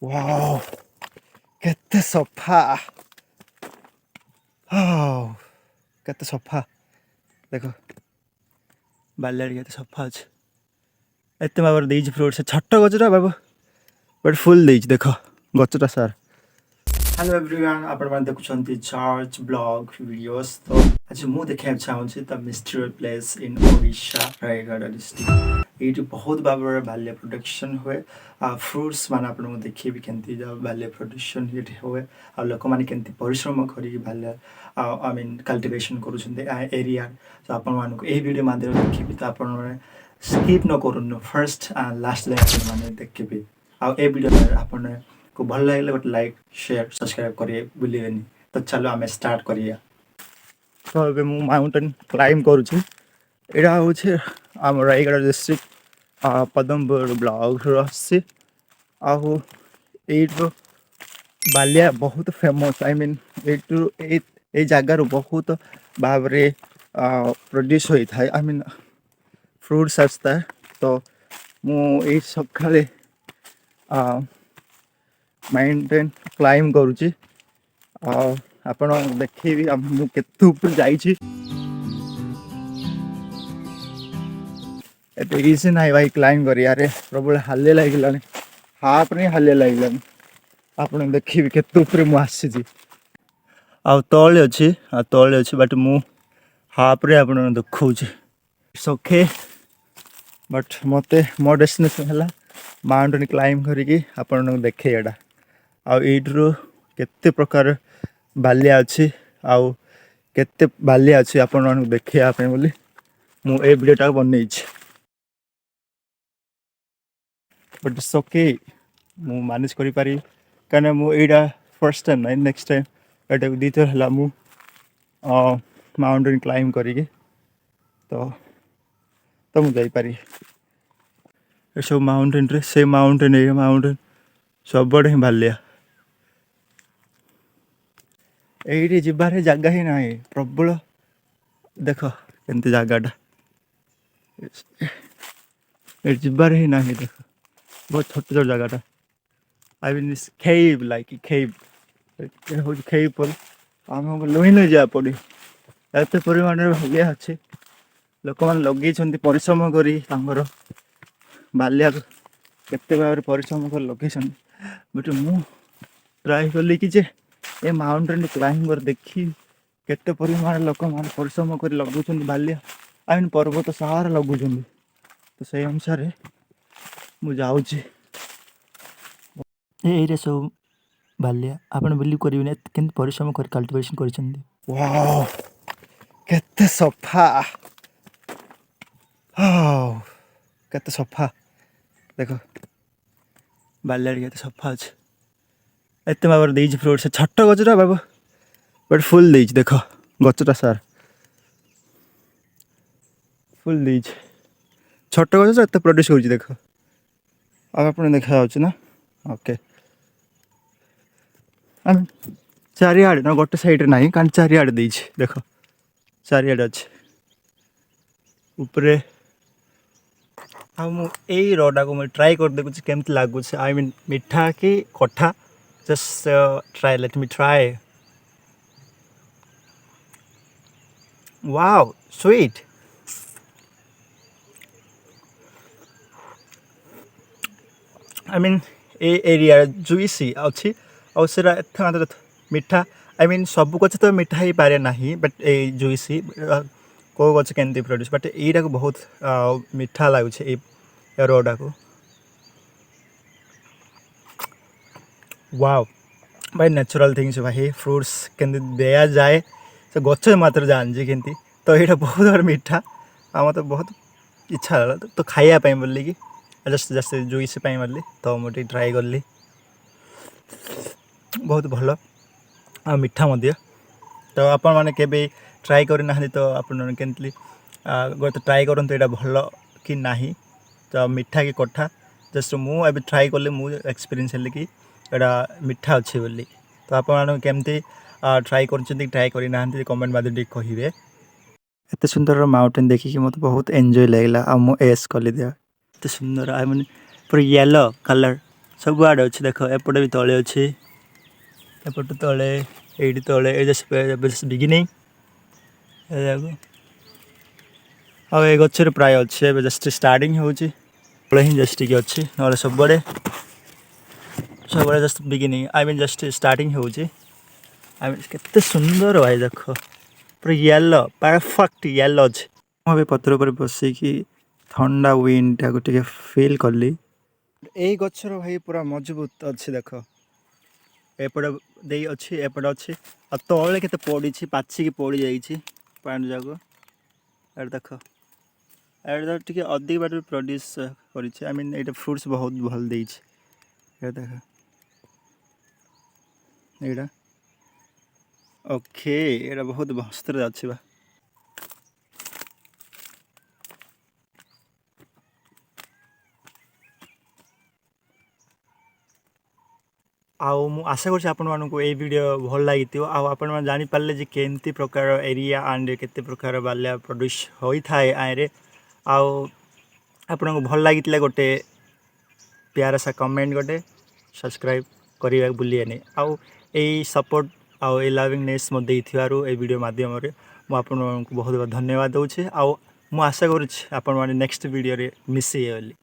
Wow केते सफा केते सफा देख बालियाड़ी केते सफा अच्छे एत भाव फ्रूट से छोट गचटा बाबू बट फुल देख गचटा सार हेलो एवरीवन आपण देखुं चर्च ब्लॉग वीडियोस तो आज मु देखा चाहूँगी the mysterial place in Odisha Rayagada district ये बहुत भाव बाल्य प्रोडक्शन हुए फ्रुट्स मान आपको देखिए केमती बाल्य प्रोडक्शन ये हुए आ लोक मैंने केमती परिश्रम कर बाल्य आई मीन कल्टिवेशन कर एरिया तो आपण वीडियो माध्यम देखिए तो आप स्किप न करूँ फर्स्ट लास्ट जाए देखिए आ वीडियो आप को भल लगे गोटे लाइक शेयर सब्सक्राइब करिए भूलें तो चलो आम स्टार्ट करिए तो ये मुझे माउंटेन क्लाइम करुँची यहाँ हूँ आम रायगढ़ डिस्ट्रिक्ट पदमपुर ब्लॉक आसी बालिया बहुत फेमस आई मीन ये जगार बहुत भाव प्रोड्यूस होता है आई मीन फ्रूट्स आसता है तो मुझे सकाले माउंटेन क्लाइम करुँची आपण देखी केते ऊपर जाइए इजी ना भाई क्लाइम कर यार प्रबल हालिया लगे हाफ नहीं हालिया लगे आप देखी केते ऊपर मुझे तले अच्छी तले अच्छी बट मु हाफ रे आप देखा ओके बट मत मो डेस्टिनेशन है माउंटेन क्लाइम करके आपन देखे एटा आईट्रु केते प्रकार बालिया अच्छी आउ केते बालिया अच्छी आपन देखिया बोली मु ए वीडियोटा बन बट इट्स ओके मु मैनेज करि पारी कने मु एटा फर्स्ट टाइम ना नेक्स्ट टाइम एटा दीथर हला मु माउंटेन क्लाइम करिके तो मु जाई पारी सब माउंटेन रे से माउंटेन ए माउंटेन सब बड़े ही बालिया ये जीवार जगह ही ना प्रबल देख के जगटा ये जीवार ही ना देख बहुत छोट छोट जगटा आई मीन खेब लाइक खेब हूँ खेब पर आम लुही लुही जा पड़ी एत परिमाण ये अच्छे लोक मैंने लगे परिश्रम कर बालिया केते भाव परिश्रम कर लगे बट मु ट्राए कली कि ए माउंटेन क्लाइंबर देखी केते परिमाण लोक मान परिश्रम कर लगुच बालिया आई मीन पर्वत सारा लगुच तो से अनुसार मु जाऊँगी ये सब बालिया आपन बिलीव करेंगे के परिश्रम कर कल्टिवेशन कर वाओ केते सफा केते सफा देख बालिया केते सफा अच्छे एत भाव फ्रूट से छोट गचटा बाबू बट फुल देख गचटा सार फुल दे छोट गचटा एत प्रोड्यूस कर देख आप देखा ना ओके चारिआडे ना गोटे साइड ना कहीं चारिआडे देख चारिआडे अच्छे उपरे यही रोडा को मुझे ट्राई कर देखुच केमती लगुच आई मीन मीठा कि कठा just try let me try wow sweet I mean ए एरिया जुइसी अच्छी और सेटा एत मात्र मीठा आई मीन सब गच तो मीठा ही पारे ना बट ए जुइसी कौ गच के प्रोड्यूस बट यटा को बहुत मीठा लगुच रोडा को वाओ भाई नेचुरल थिंग्स भाई फ्रूट्स के दिया जाए से गच मात्र जानी के तो ये बहुत बार मीठा आम तो बहुत इच्छा तो खायापी बोल कि जस्ट जस्ट जुइस बोली तो मुझे ट्राए कली बहुत भल आ मीठा मध्य तो आपण मैंने के ट्राए करना तो आपन के गोटे ट्राए करूँ यहाँ भल कि ना तो मीठा कि कठा जस्ट मुझे ट्राए कली मुझे एक्सपीरियंस है कि यहाँ मीठा अच्छे बोली तो आपमती ट्राए ट्राए करना कमेंट माध्यम कहे एत सुंदर माउंटेन देखिए मत बहुत एंजॉय लगला आ मु एस कली दिया एत सुंदर आई मीन पूरा येलो कलर सब आड़े अच्छे देख एपटे भी तले अच्छे एपटे तले ये तले जस्ट बिगिनिंग आ ये गचर प्राय अच्छे जस्ट स्टार्टिंग होची हिं जस्ट टी अच्छी ना सब just beginning I mean just starting होची आई मीन केते सुंदर भाई देख पूरा येलो परफेक्ट येलो अच्छे मुझे पत्र पर बसिकी ठंडा विंड टाक टे फिल कली यही गचर भाई पूरा मजबूत अच्छे देख एपटे दे अच्छी एपटे अच्छी आ तले के पड़ी पाचिकी पड़ जा पानी जाक यार देख यार टे अधिक बाट प्रोड्यूस कर आई मीन ये फ्रुट्स बहुत भल दे देख यहाँ ओके ये बहुत मस्त अच्छी बा आउ मु आशा करछि आपण मानकु ए वीडियो भल लागिथियो आ आपण मान जानि पारले जे केंती प्रकार एरिया एंड केते प्रकार बाल्या प्रोड्यूस होई थाए आरे आउ आपण को भल लागितले गोटे प्यारा सा कमेंट गोटे सब्सक्राइब करिया भूलिएनी आउ ए सपोर्ट आउ ए लविंगनेस म देथिवारु ए वीडियो माध्यम रे मु आपण को बहुत बहुत धन्यवाद दउछि आउ मु आशा करछि आपण माने नेक्स्ट वीडियो रे मिसिए बोली।